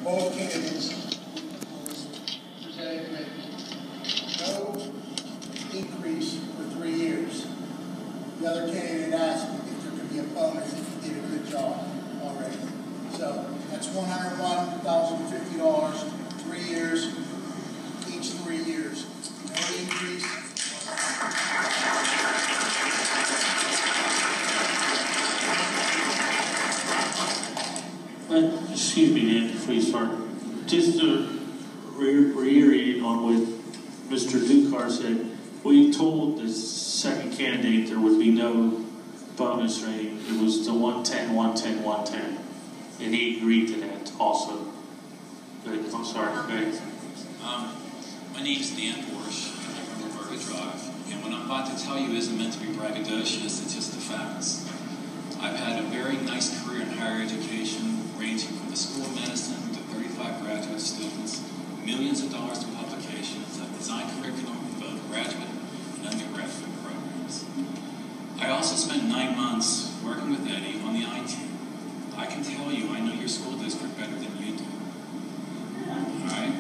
both candidates presented with no increase for 3 years. The other candidate asked if there could be a bonus if you did a good job already. So that's $101,050, 3 years, each 3 years. No increase. Excuse me, Dan, before you start. Just to reiterate on what Mr. Ducar said, we told the second candidate there would be no bonus rating. It was the 110, 110, 110. And he agreed to that also. Good. I'm sorry. Go ahead. My name is Dan Borsch. I live on River Drive. And what I'm about to tell you isn't meant to be braggadocious, it's just the facts. I've had a very nice career in higher education, ranging from the School of Medicine to 35 graduate students, millions of dollars in publications. I've designed curriculum for both graduate and undergraduate programs. I also spent 9 months working with Eddie on the I team. I can tell you, I know your school district better than you do. All right?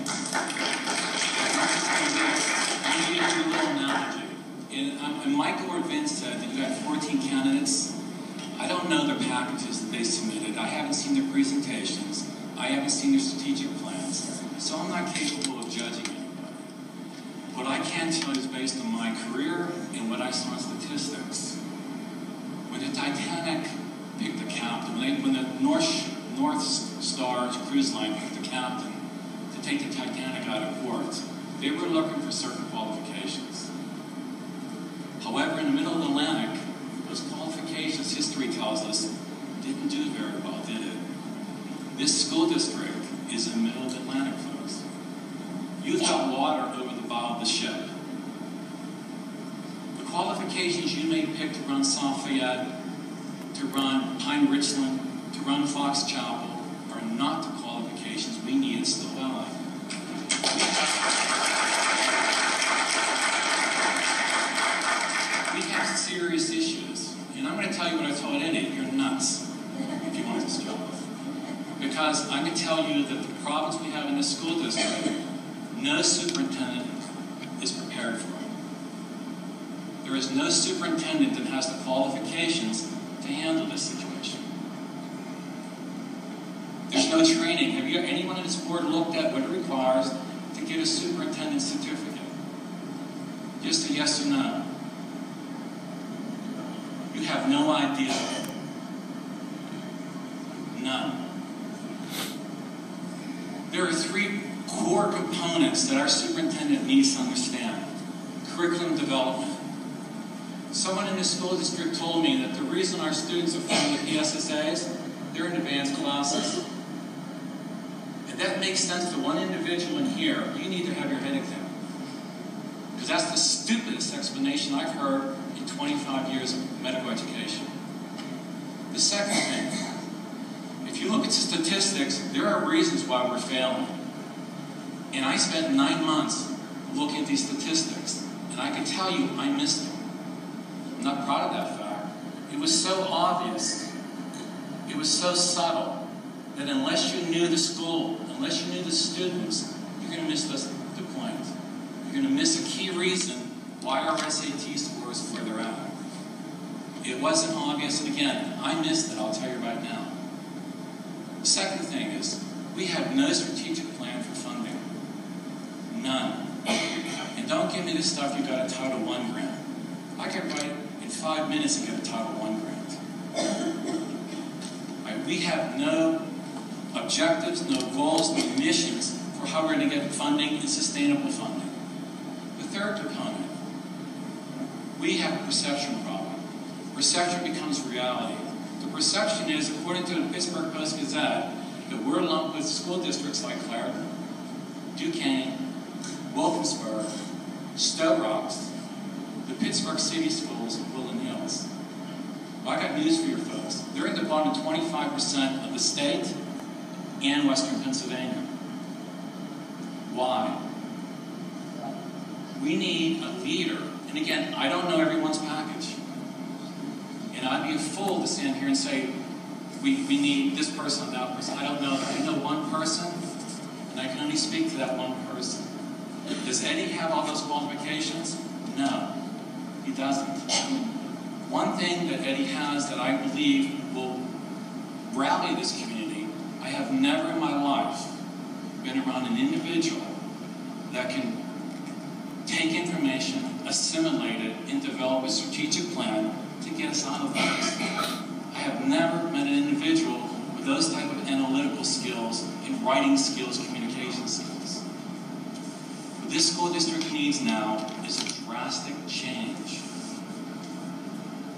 I'm going to give you a little analogy. And Michael or Vince said that you had 14 candidates. I don't know their packages that they submitted. I haven't seen their presentations. I haven't seen their strategic plans. So I'm not capable of judging anybody. What I can tell you is based on my career and what I saw in statistics. When the Titanic picked the captain, when the North Star cruise line picked the captain to take the Titanic out of port, they were looking for certain qualifications. However, in the middle of the Atlantic, those qualifications, history tells us, didn't do very well, did it? This school district is in the middle of the Atlantic, folks. You've got water over the bow of the ship. The qualifications you may pick to run South Fayette, to run Pine Richland, to run Fox Chapel, are not the qualifications we need in Still Valley. We have serious issues. And I'm going to tell you what I told Eddie. You're nuts if you want this job. Because I can tell you that the problems we have in this school district, no superintendent is prepared for it. There is no superintendent that has the qualifications to handle this situation. There's no training. Have you, anyone on this board looked at what it requires to get a superintendent certificate? Just a yes or no. You have no idea. None. There are 3 core components that our superintendent needs to understand. Curriculum development. Someone in this school district told me that the reason our students are failing the PSSAs, they're in advanced classes. And that makes sense to one individual in here. You need to have your head examined. Because that's the stupidest explanation I've heard in 25 years of medical education. The second thing, if you look at the statistics, there are reasons why we're failing. And I spent 9 months looking at these statistics, and I can tell you I missed them. I'm not proud of that fact. It was so obvious, it was so subtle, that unless you knew the school, unless you knew the students, you're going to miss the point. You're going to miss a key reason why our SAT score is further out. It wasn't obvious, and again, I missed it, I'll tell you right now. The second thing is, we have no strategic plan for funding. None. And don't give me the stuff you got a Title I grant. I could write in 5 minutes and get a Title I grant. Right? We have no objectives, no goals, no missions for how we're going to get funding and sustainable funding. The third component, we have a perception problem. Perception becomes reality. The perception is, according to the Pittsburgh Post-Gazette, that we're lumped with school districts like Clarendon, Duquesne, Wilkinsburg, Stowe Rocks, the Pittsburgh City Schools, and Woodland Hills. Well, I got news for you folks. They're at the bottom 25% of the state and Western Pennsylvania. Why? We need a leader. And again, I don't know everyone's package. And I'd be a fool to stand here and say, we need this person and that person. I don't know. I know one person me speak to that one person. Does Eddie have all those qualifications? No, he doesn't. One thing that Eddie has that I believe will rally this community, I have never in my life been around an individual that can take information, assimilate it, and develop a strategic plan to get us out of that. I have never met an individual with those type of analytical skills and writing skills, communication skills. What this school district needs now is a drastic change.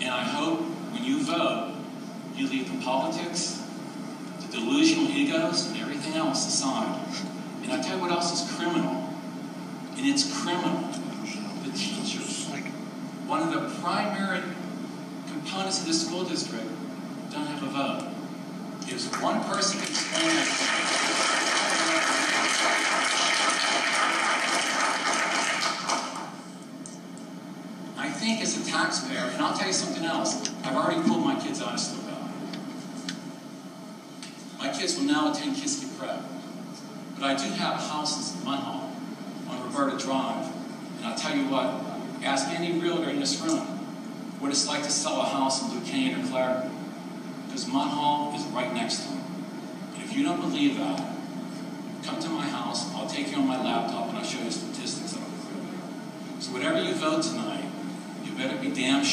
And I hope when you vote, you leave the politics, the delusional egos, and everything else aside. And I tell you what else is criminal. And it's criminal. The teachers, one of the primary components of the school district, don't have a vote. If one person can explain that, I think as a taxpayer, and I'll tell you something else, I've already pulled my kids out of Slow Valley. My kids will now attend Kiski Prep. But I do have a house in Munhall on Roberta Drive. And I'll tell you what, ask any realtor in this room what it's like to sell a house in Duquesne or Clare, because Munhall is right next to them. And if you don't believe that, come to my house, I'll take you on my laptop and I'll show you statistics of it. So whatever you vote tonight, you better be damn sure